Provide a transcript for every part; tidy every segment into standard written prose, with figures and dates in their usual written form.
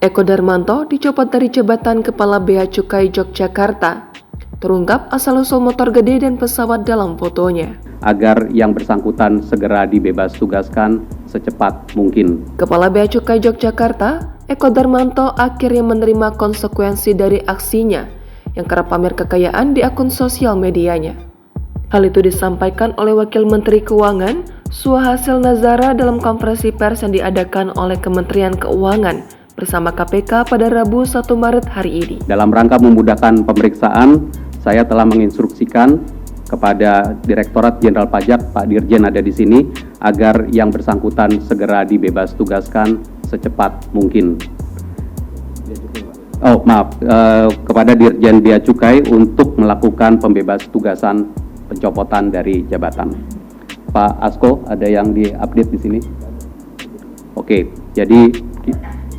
Eko Darmanto dicopot dari jabatan Kepala Bea Cukai Yogyakarta. Terungkap asal-usul motor gede dan pesawat dalam fotonya. Agar yang bersangkutan segera dibebas tugaskan secepat mungkin. Kepala Bea Cukai Yogyakarta, Eko Darmanto akhirnya menerima konsekuensi dari aksinya yang kerap pamer kekayaan di akun sosial medianya. Hal itu disampaikan oleh Wakil Menteri Keuangan, Suhasil Nazara dalam konferensi pers yang diadakan oleh Kementerian Keuangan bersama KPK pada Rabu 1 Maret hari ini. Dalam rangka memudahkan pemeriksaan, saya telah menginstruksikan kepada Direktorat Jenderal Pajak, Pak Dirjen ada di sini, agar yang bersangkutan segera dibebas tugaskan secepat mungkin. Kepada Dirjen Bea Cukai untuk melakukan pembebas tugasan pencopotan dari jabatan. Pak Asko, ada yang diupdate di sini? Oke, jadi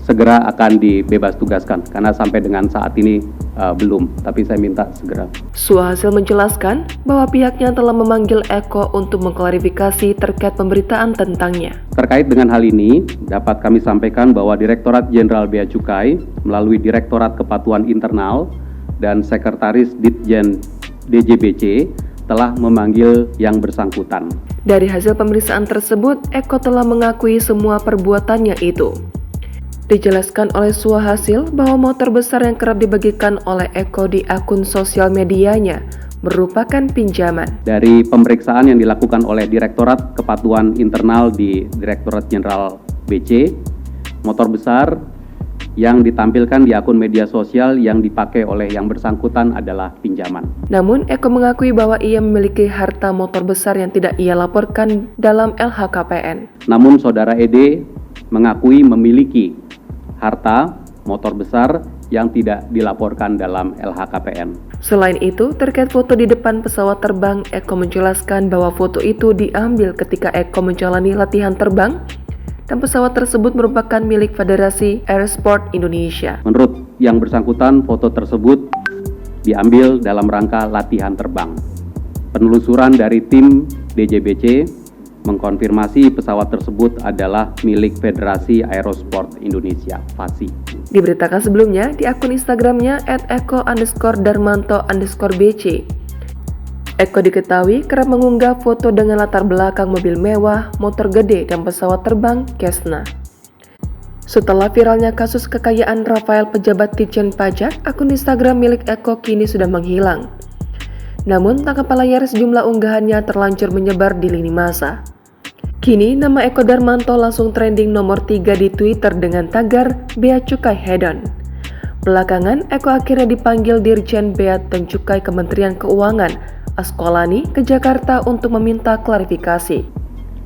segera akan dibebas tugaskan karena sampai dengan saat ini belum, tapi saya minta segera. Suhasil menjelaskan bahwa pihaknya telah memanggil Eko untuk mengklarifikasi terkait pemberitaan tentangnya. Terkait dengan hal ini, dapat kami sampaikan bahwa Direktorat Jenderal Bea Cukai melalui Direktorat Kepatuhan Internal dan Sekretaris Ditjen DJBC telah memanggil yang bersangkutan. Dari hasil pemeriksaan tersebut, Eko telah mengakui semua perbuatannya itu. Dijelaskan oleh Suhasil bahwa motor besar yang kerap dibagikan oleh Eko di akun sosial medianya merupakan pinjaman. Dari pemeriksaan yang dilakukan oleh Direktorat Kepatuhan Internal di Direktorat Jenderal BC, motor besar yang ditampilkan di akun media sosial yang dipakai oleh yang bersangkutan adalah pinjaman. Namun Eko mengakui bahwa ia memiliki harta motor besar yang tidak ia laporkan dalam LHKPN. Namun saudara ED mengakui memiliki harta motor besar yang tidak dilaporkan dalam LHKPN. Selain itu, terkait foto di depan pesawat terbang, Eko menjelaskan bahwa foto itu diambil ketika Eko menjalani latihan terbang dan pesawat tersebut merupakan milik Federasi Aerosport Indonesia. Menurut yang bersangkutan, foto tersebut diambil dalam rangka latihan terbang. Penelusuran dari tim DJBC mengkonfirmasi pesawat tersebut adalah milik Federasi Aerosport Indonesia, FASI. Diberitakan sebelumnya di akun Instagramnya @eko_darmanto_bc. Eko diketahui kerap mengunggah foto dengan latar belakang mobil mewah, motor gede, dan pesawat terbang Cessna. Setelah viralnya kasus kekayaan Rafael pejabat Ditjen Pajak, akun Instagram milik Eko kini sudah menghilang. Namun, tangkapan layar sejumlah unggahannya terlanjur menyebar di lini masa. Kini, nama Eko Darmanto langsung trending nomor 3 di Twitter dengan tagar Bea Cukai Hedon. Belakangan, Eko akhirnya dipanggil Dirjen Bea dan Cukai Kementerian Keuangan, Askolani, ke Jakarta untuk meminta klarifikasi.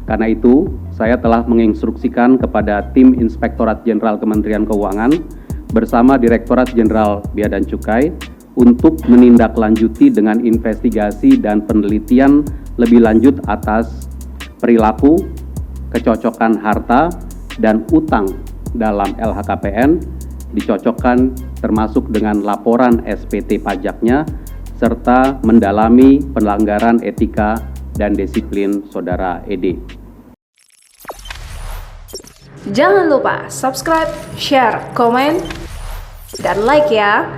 Karena itu, saya telah menginstruksikan kepada tim Inspektorat Jenderal Kementerian Keuangan bersama Direktorat Jenderal Bea dan Cukai untuk menindaklanjuti dengan investigasi dan penelitian lebih lanjut atas perilaku, kecocokan harta, dan utang dalam LHKPN dicocokkan termasuk dengan laporan SPT pajaknya serta mendalami pelanggaran etika dan disiplin saudara ED. Jangan lupa subscribe, share, komen, dan like ya!